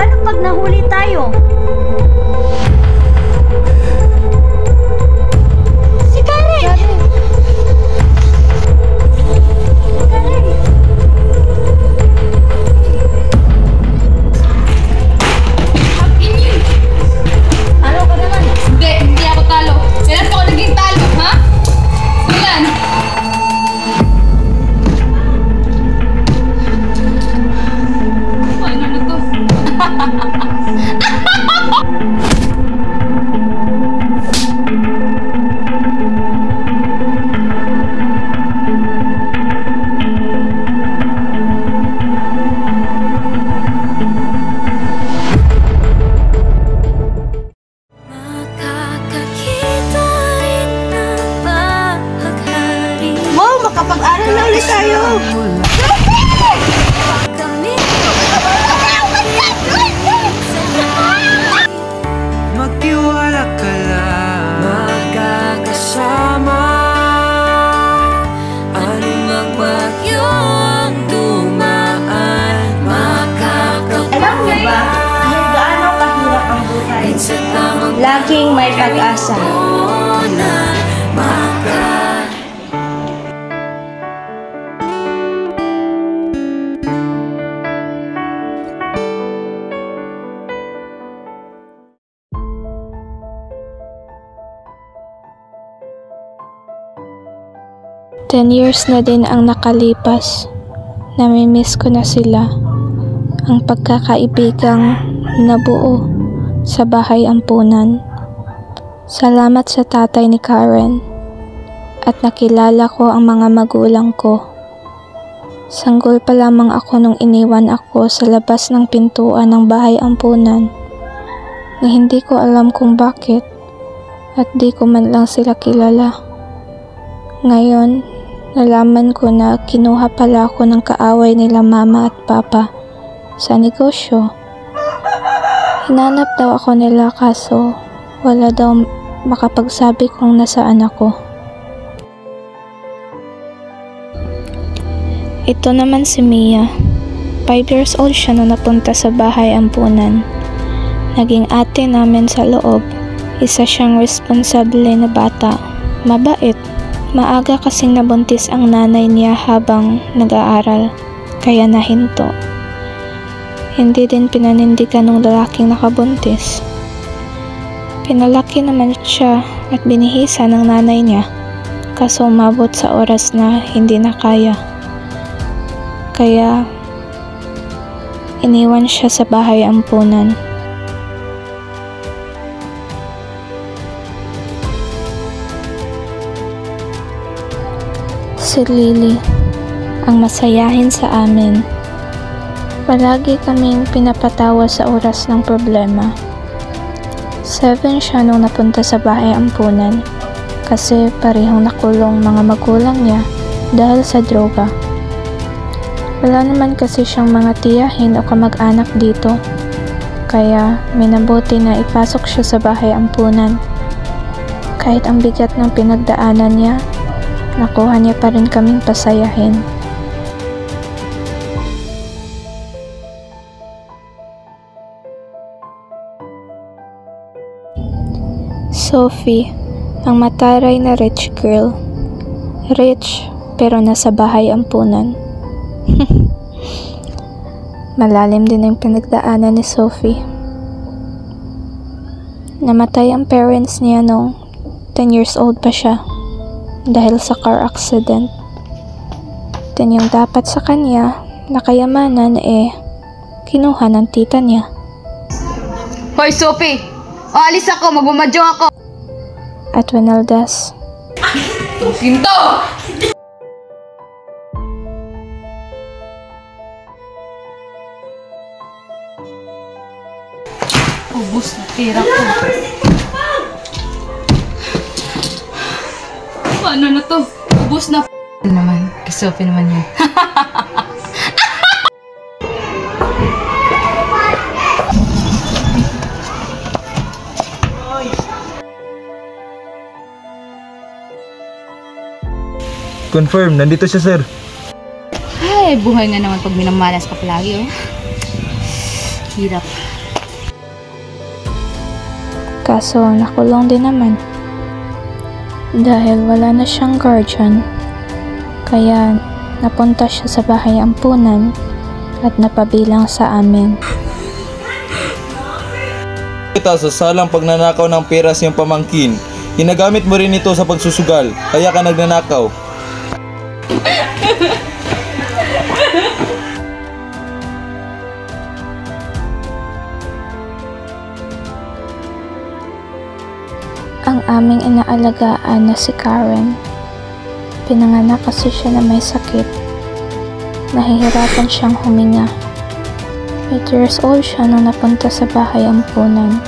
Paano pag nahuli tayo? Si Karen! Talo ka naman. Hindi ako talo. Kailan pa ako naging talo, ha? Kailan? Ano na to? Wow, makapag-aral na ulit tayo! Magtiwala ka lang, magkakasama. Anumang bagyo ang dumaan, Alam niyo ba, kahit gaano kahirap ang buhay, laging may pag-asa. Ten years na din ang nakalipas. Namimiss ko na sila. Ang pagkakaibigang nabuo sa bahay ampunan. Salamat sa tatay ni Karen. At nakilala ko ang mga magulang ko. Sanggol pa lamang ako nung iniwan ako sa labas ng pintuan ng bahay ampunan. Na hindi ko alam kung bakit. At di ko man lang sila kilala. Ngayon, nalaman ko na kinuha pala ako ng kaaway nila mama at papa sa negosyo. Hinanap daw ako nila kaso wala daw makapagsabi kung nasaan ako. Ito naman si Mia. 5 years old siya na napunta sa bahay ampunan. Naging ate namin sa loob. Isa siyang responsable na bata. Mabait. Maaga kasing nabuntis ang nanay niya habang nag-aaral, kaya nahinto. Hindi din pinanindigan ng lalaking nakabuntis. Pinalaki naman siya at binihisa ng nanay niya, kaso umabot sa oras na hindi na kaya. Kaya iniwan siya sa bahay ampunan. Si Lily, ang masayahin sa amin. Palagi kaming pinapatawa sa oras ng problema. 7 siya nung napunta sa bahay ampunan kasi parehong nakulong mga magulang niya dahil sa droga. Wala naman kasi siyang mga tiyahin o kamag-anak dito, kaya minabuti na ipasok siya sa bahay ampunan. Kahit ang bigat ng pinagdaanan niya, nakuha niya pa rin kaming pasayahin. Sophie, ang mataray na rich girl. Rich, pero nasa bahay ampunan. Malalim din ang pinagdaanan ni Sophie. Namatay ang parents niya nung 10 years old pa siya. Dahil sa car accident. Then yung dapat sa kanya na kayamanan kinuha ng tita niya. Hoy, Sophie! Aalis ako, magmamadyo ako! At Winaldas. Ginto! Ubus na tira ko. Paano na to? Ubus na. Naman, kay Sophie naman yun. Confirm, nandito siya, sir. Ay, buhay nga naman pag minamalas ka palagi, oh. Hirap. Kaso nakulong din naman. Dahil wala na siyang guardian, kaya napunta siya sa bahay ampunan at napabilang sa amin. Kita sa salang pagnanakaw ng pera siyang pamangkin. Ginagamit mo rin ito sa pagsusugal, kaya ka nagnanakaw. Ang aming inaalagaan na si Karen, pinanganak kasi siya na may sakit. Nahihirapan siyang huminga. 8 years old siya nung napunta sa bahay ampunan.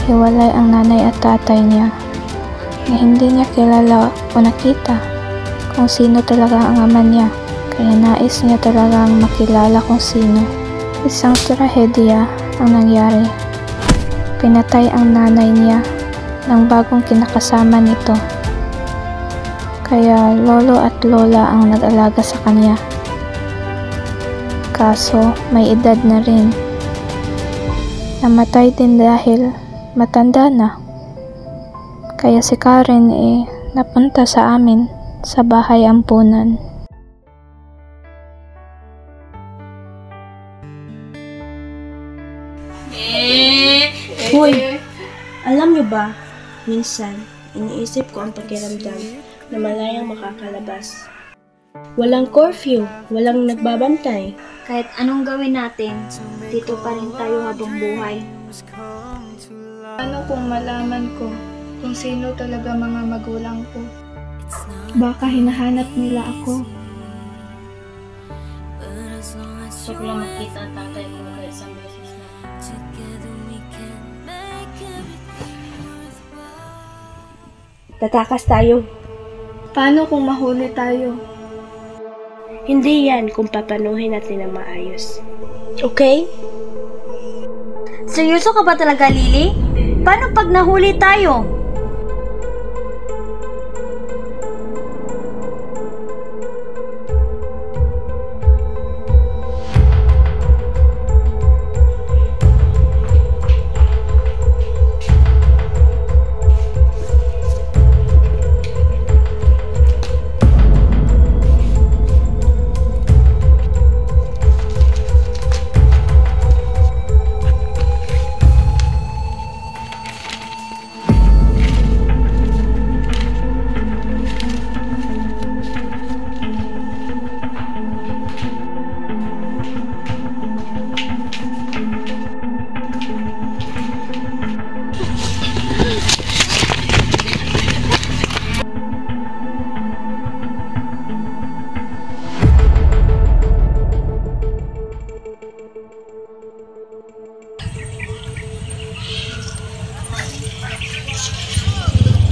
Hiwalay ang nanay at tatay niya, na hindi niya kilala o nakita kung sino talaga ang ama niya, kaya nais niya talagang makilala kung sino. Isang trahedya ang nangyari. Pinatay ang nanay niya ng bagong kinakasama nito, kaya lolo at lola ang nag-alaga sa kanya. Kaso may edad na rin. Namatay din dahil matanda na. Kaya si Karen napunta sa amin sa bahay ampunan. Hoy, alam niyo ba, minsan, iniisip ko ang pakiramdam na malayang makakalabas. Walang curfew, walang nagbabantay. Kahit anong gawin natin, dito pa rin tayo habang buhay. Ano kung malaman ko kung sino talaga mga magulang ko? Baka hinahanap nila ako. Gusto ko lang makita ang tatay ko kahit isang beses na. Tatakas tayo. Paano kung mahuli tayo? Hindi yan kung papanuhin natin na maayos. Okay? Seryoso ka ba talaga, Lily? Paano pag nahuli tayo?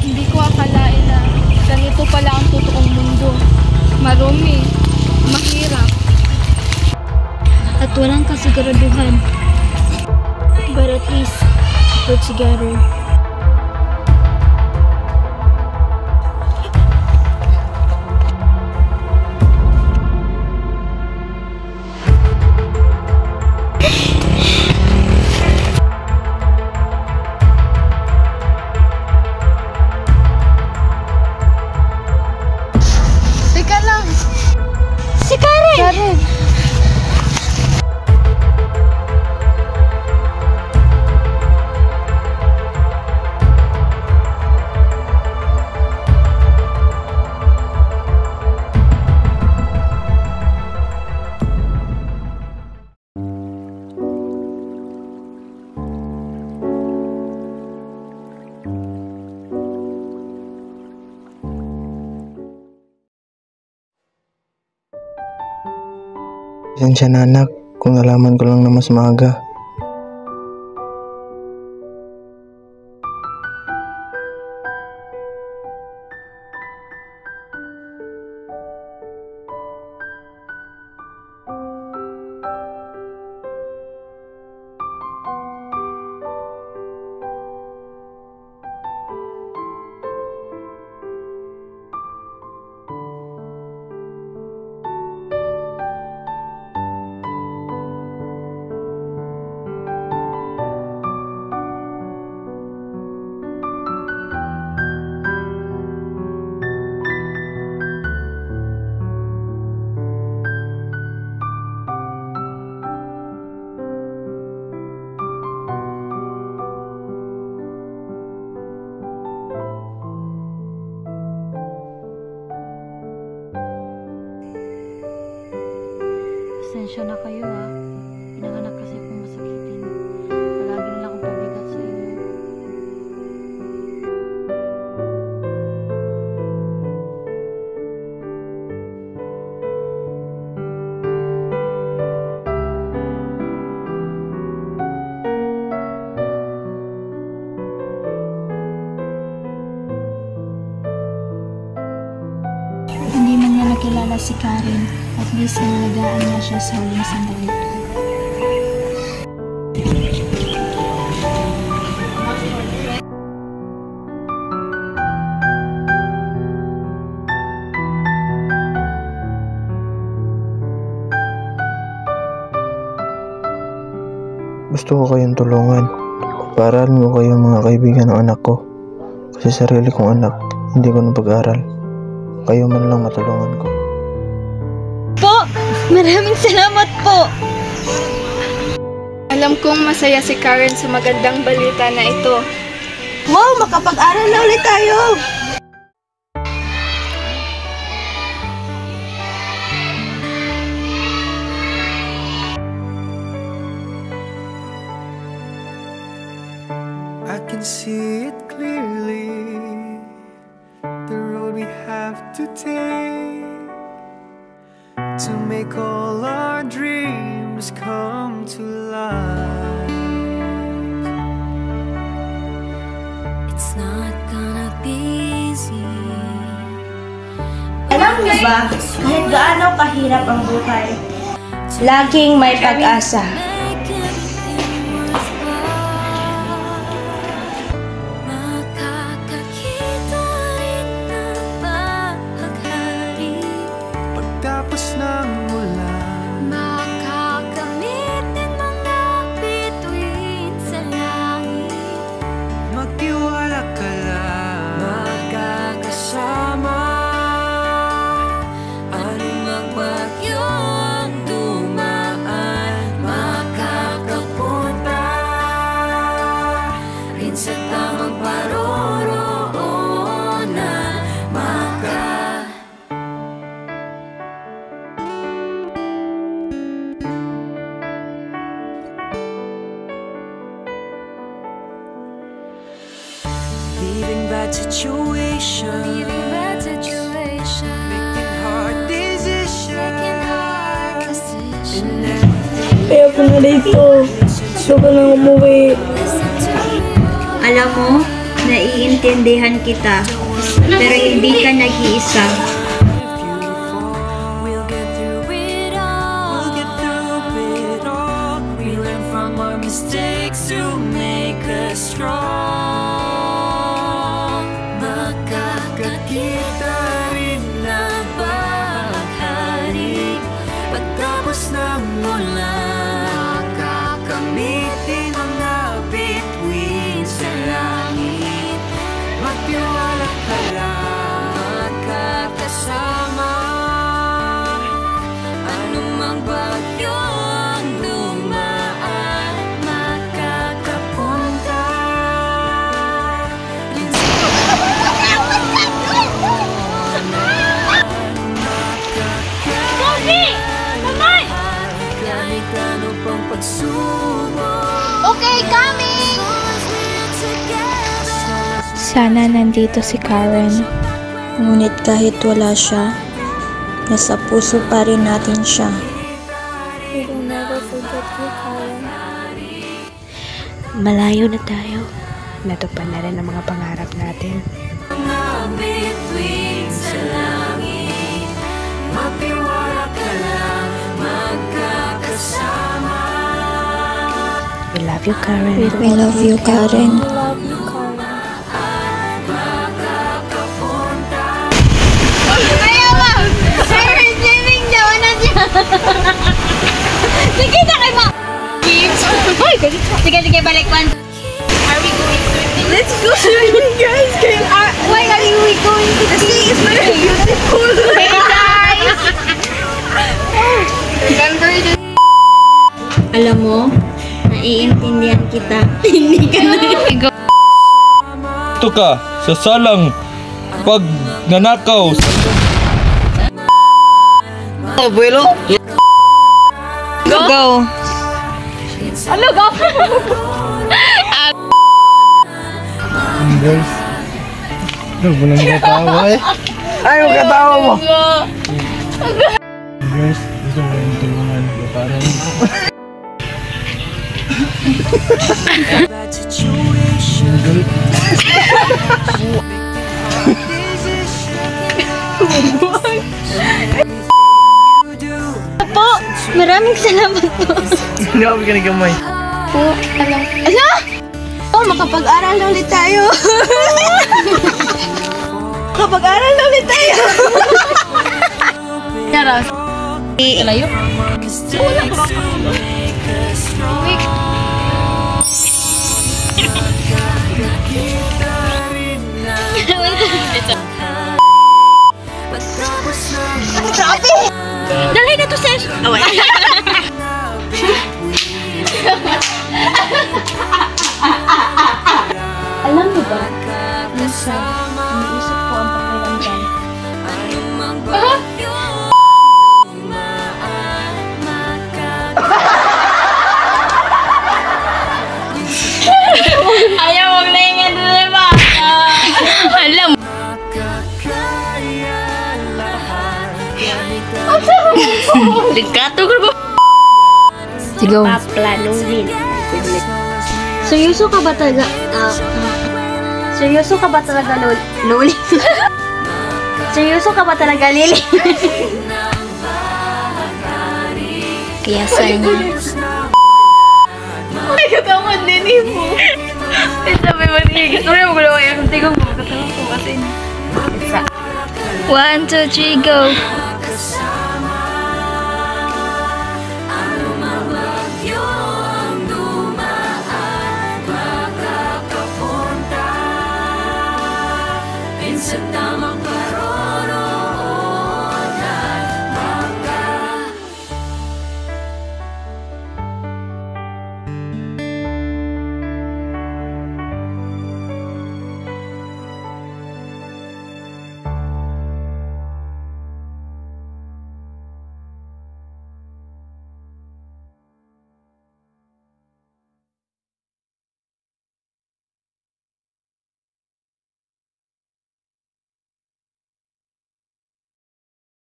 Hindi ko akalain na ganito pala ang totoong mundo. Marumi, mahirap. At walang kasiguraduhan. But at least, we're together. Teka lang! Si Karen! Karen! Pasensya na anak, kung nalaman ko lang na mas maaga. Pasensya na kayo ha. Pinanganak kasi akong masakitin. Palagi na lang akong pabigat sa inyo. Hindi man niya nakilala si Karen, at least inalagaan niya siya sa huling sandali. Gusto ko kayong tulungan. Pag-aaralan ko kayong mga kaibigan ng anak ko. Kasi sarili kong anak, hindi ko na pag-aral. Kayo man lang matulungan ko. Po! Maraming salamat po! Alam kong masaya si Karen sa magandang balita na ito. Wow! Makapag-aral na ulit tayo! I can see it clearly, the road we have to take to make all our dreams come to life. It's not gonna be easy. Alam niyo ba, kahit gaano kahirap ang buhay, laging may pag-asa. Pagtapos ng ulan, Makakamit din mga bituin sa langit. magtiwala ka lang, Magkakasama. Anumang bagyo ang dumaan, makakapunta rin sa tamang paroroonan. leaving bad situation, making hard decisions, and everything. Kaya po na dito. Gusto ko nang umuwi. Alam mo, naiintindihan kita, pero hindi ka nag-iisa. We'll get through it all. We learn from our mistakes to make us strong. Makakakita rin na baghari pagtapos ng ulan. Makakamitin mga bituin sa langit. Magtiwala ka lang, magkakasama. Anumang bagyo ang dumaan, makakapunta rin sa kahit ano pang pagsubok. Okay, coming! Sana nandito si Karen. Ngunit kahit wala siya, nasa puso pa rin natin siya. We will never forget you, Karen. Malayo na tayo. Natupad na rin ang mga pangarap natin. Mga bituin sa langit, magtiwala ka lang, magkakasama. We love you, Karen. We love you, Karen. Sige na kayo ma! Sige, balik one. Are we going swimming? Let's go swimming, guys! Why are we going to the sea? It's very beautiful! Hey, guys! Remember the... Alam mo, naiintindihan kita. Hindi ka na. Ito ka sa salang pagnanakaw. Go. Ano, go? Guys. Huwag mo nang katawa eh. Ay, huwag katawa mo! Guys, gusto ko yung tulungan ko para Bad situation. Po, maraming salamat po. Hindi ako kinikamay. Po, alam. Ano? Oh, makapag-aral na ulit tayo. Makapag-aral na ulit tayo. Charos. Layo? Wala ko. Grabe! Dalhin na to, sis! Oh, wait. Alam mo ba, minsan, iniisip ko ang pakiramdam. Ayaw mong naingin na diba? Alam mo. Degato ko ba? Sigaw. Paplanuhin. Seryoso ka ba talaga? Seryoso ka ba talaga, Loli? Seryoso ka ba talaga, Lili? Kaya sa inyo. May katawan din mo. Sabi mo niya, gusto rin mo gulawa yung tigong mo. Katawan ko kasi. 1, 2, 3, go! Sa tamang